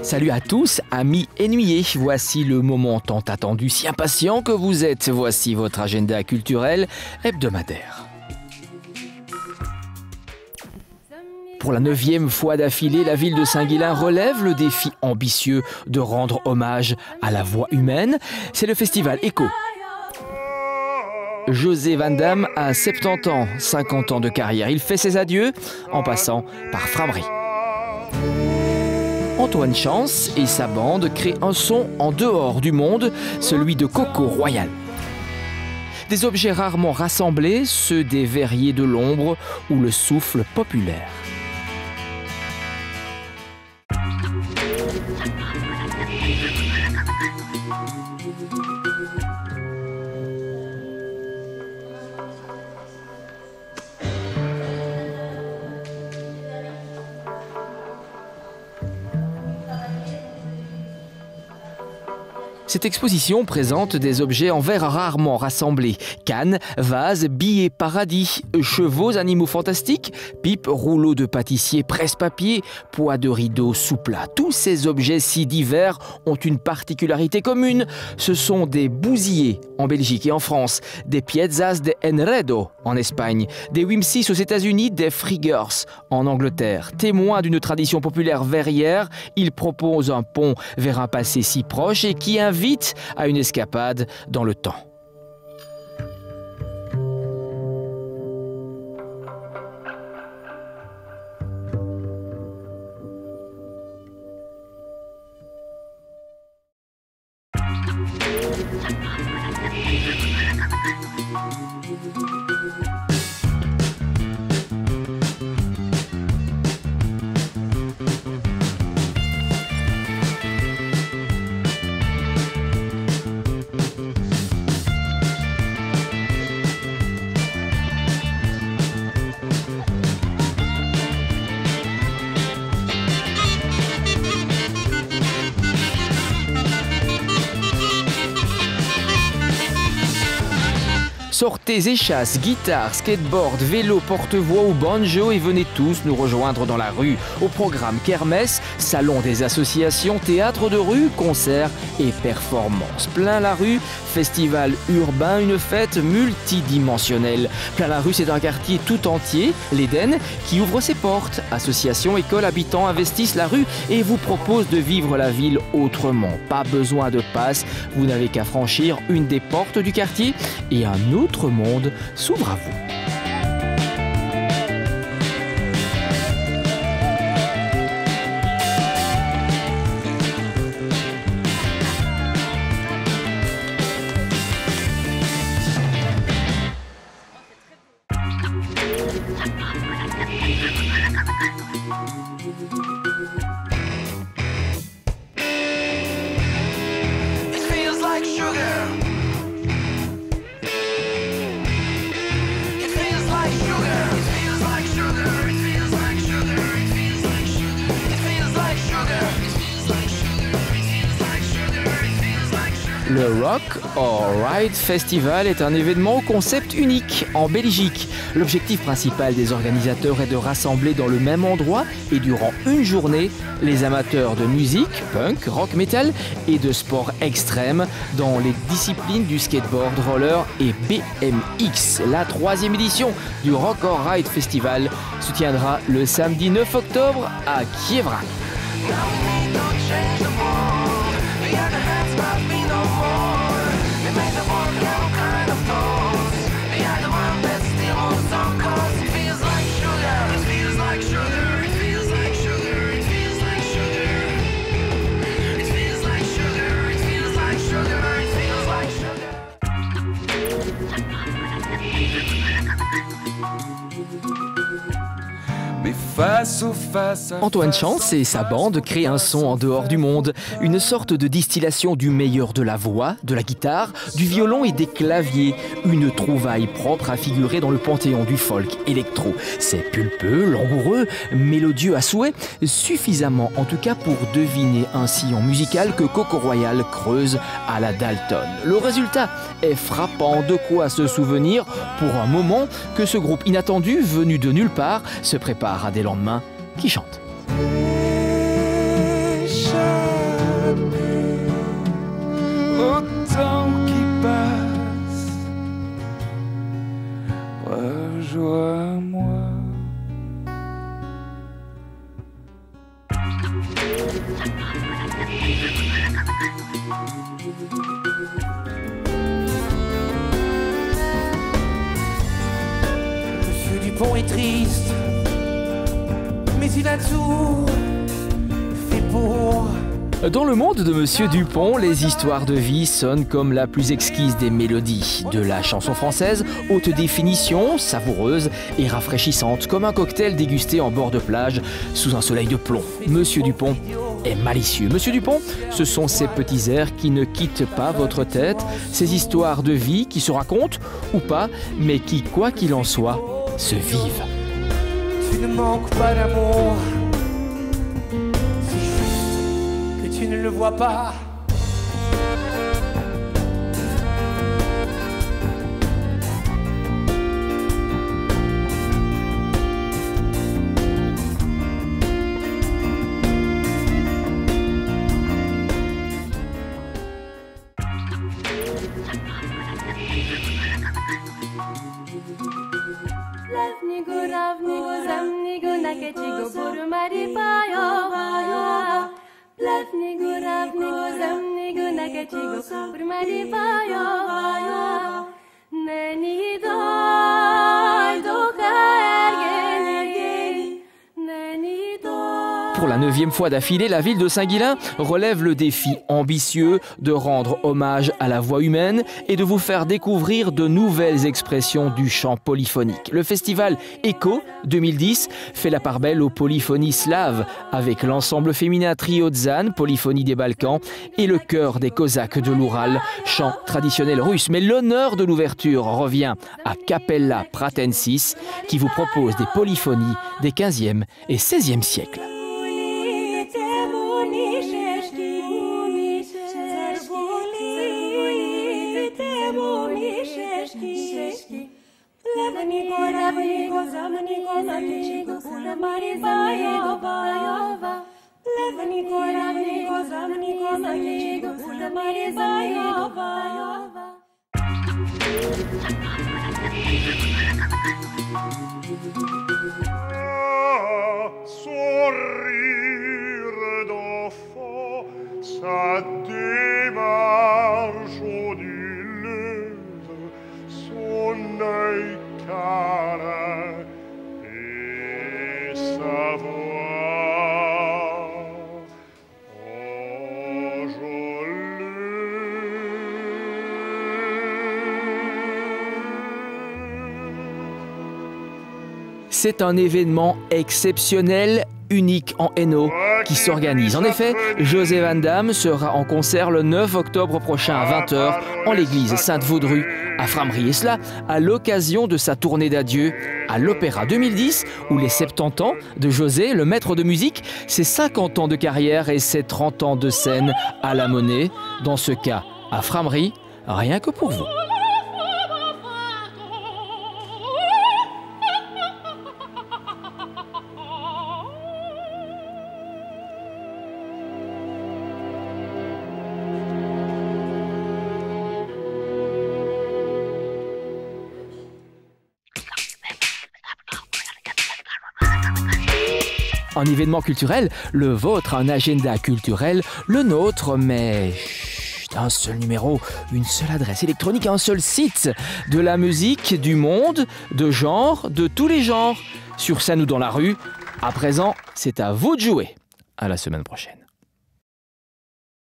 Salut à tous, amis ennuyés. Voici le moment tant attendu, si impatient que vous êtes. Voici votre agenda culturel hebdomadaire. Pour la 9e fois d'affilée, la ville de Saint-Guilain relève le défi ambitieux de rendre hommage à la voix humaine. C'est le festival Echo. José Van Damme a 70 ans, 50 ans de carrière. Il fait ses adieux en passant par Framery. Antoine Chance et sa bande créent un son en dehors du monde, celui de Coco Royal. Des objets rarement rassemblés, ceux des verriers de l'ombre ou le souffle populaire. Cette exposition présente des objets en verre rarement rassemblés. Cannes, vases, billets paradis, chevaux, animaux fantastiques, pipes, rouleaux de pâtissier, presse-papier, poids de rideaux sous plat. Tous ces objets si divers ont une particularité commune. Ce sont des bousillés en Belgique et en France, des piezzas de enredo en Espagne, des Wimsis aux États-Unis, des friggers en Angleterre. Témoins d'une tradition populaire verrière, ils proposent un pont vers un passé si proche et qui invite à une escapade dans le temps. Sortez échasses, guitares, skateboard, vélo, porte-voix ou banjo et venez tous nous rejoindre dans la rue. Au programme kermesse, salon des associations, théâtre de rue, concerts et performances. Plein la rue, festival urbain, une fête multidimensionnelle. Plein la rue, c'est un quartier tout entier, l'Éden, qui ouvre ses portes. Associations, écoles, habitants investissent la rue et vous proposent de vivre la ville autrement. Pas besoin de passe, vous n'avez qu'à franchir une des portes du quartier et un autre monde s'ouvre à vous. Le Rock or Ride Festival est un événement au concept unique en Belgique. L'objectif principal des organisateurs est de rassembler dans le même endroit et durant une journée les amateurs de musique, punk, rock, metal et de sport extrême dans les disciplines du skateboard, roller et BMX. La 3e édition du Rock or Ride Festival se tiendra le samedi 9 octobre à Quiévrac. mais face au face. Antoine Chance et sa bande créent un son en dehors du monde, une sorte de distillation du meilleur de la voix, de la guitare, du violon et des claviers, une trouvaille propre à figurer dans le panthéon du folk électro. C'est pulpeux, langoureux, mélodieux à souhait, suffisamment en tout cas pour deviner un sillon musical que Coco Royal creuse à la Dalton. Le résultat est frappant, de quoi se souvenir pour un moment que ce groupe inattendu, venu de nulle part, se prépare à des lendemains qui chantent. Au temps qui passe, rejoins-moi. Monsieur Dupont est triste, mais il a tout fait pour. Dans le monde de Monsieur Dupont, les histoires de vie sonnent comme la plus exquise des mélodies. De la chanson française, haute définition, savoureuse et rafraîchissante, comme un cocktail dégusté en bord de plage sous un soleil de plomb. Monsieur Dupont est malicieux. Monsieur Dupont, ce sont ces petits airs qui ne quittent pas votre tête, ces histoires de vie qui se racontent ou pas, mais qui, quoi qu'il en soit, se vivent. Tu ne manques pas d'amour, c'est juste que tu ne le vois pas. Levnigo, ravnigo, zamnigo, naketigo, burmaripayo. Levnigo, ravnigo, zamnigo, naketigo, burmaripayo. Neni doy do kaergeni, neni doy. Pour la 9e fois d'affilée, la ville de Saint-Guilain relève le défi ambitieux de rendre hommage à la voix humaine et de vous faire découvrir de nouvelles expressions du chant polyphonique. Le festival ECHO 2010 fait la part belle aux polyphonies slaves avec l'ensemble féminin Trio Dzan, polyphonie des Balkans, et le chœur des Cosaques de l'Oural, chant traditionnel russe. Mais l'honneur de l'ouverture revient à Capella Pratensis qui vous propose des polyphonies des 15e et 16e siècles. Levnigo, ravnigo, zamnigo, naketigo, burmaripayo. Levnigo, ravnigo, zamnigo, naketigo, burmaripayo. Sourire d'enfant, sa démarche onduleuse, son œil câlin et sa voix enjôleuse. C'est un événement exceptionnel, unique en Hainaut, qui s'organise. En effet, José Van Damme sera en concert le 9 octobre prochain à 20h en l'église Sainte-Vaudrue à Frameries. Et cela à l'occasion de sa tournée d'adieu à l'Opéra 2010, où les 70 ans de José, le maître de musique, ses 50 ans de carrière et ses 30 ans de scène à la Monnaie. Dans ce cas, à Frameries, rien que pour vous. Un événement culturel, le vôtre, un agenda culturel, le nôtre, mais chut, un seul numéro, une seule adresse électronique, un seul site. De la musique, du monde, de genre, de tous les genres, sur scène ou dans la rue. À présent, c'est à vous de jouer. À la semaine prochaine.